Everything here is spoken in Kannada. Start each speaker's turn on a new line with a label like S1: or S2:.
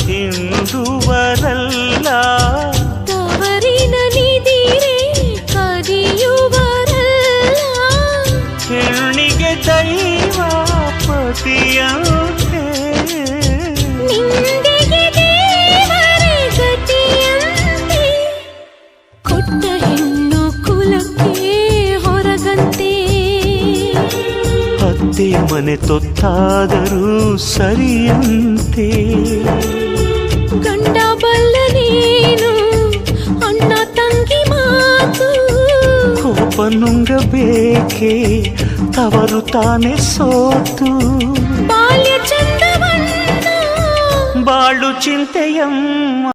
S1: ಹಿಂದುವರಲ್ಲ
S2: ತವರಿನ ನಿದಿರೆ ಕದಿಯುವರಲ್ಲ
S1: ಹೆಣ್ಣಿಗೆ ದೈವ ಪತಿಯಂತೆ
S2: ನಿಂದೆಗೆ ದೇವರೇ ಗತಿಯಂತೆ ಕೊಟ್ಟ ಹೆಣ್ಣು ಕುಲಕ್ಕೆ ಹೊರಗಂತೆ
S1: ಅತ್ತೆ ಮನೆ ತೊತ್ತಾದರೂ ಸರಿಯಂತೆ
S2: ಗಂಡ ಬಲ್ಲ ನೀನು ಅಣ್ಣ ತಂಗಿ ಮಾತು
S1: ಕೋಪ ನುಂಗಬೇಕೆ ತವರು ತಾನೆ ಸೋತು
S2: ಬಾಲ್ಯ ಚಂದವನ್ನ
S1: ಬಾಳು ಚಿಂತೆಯಮ್ಮ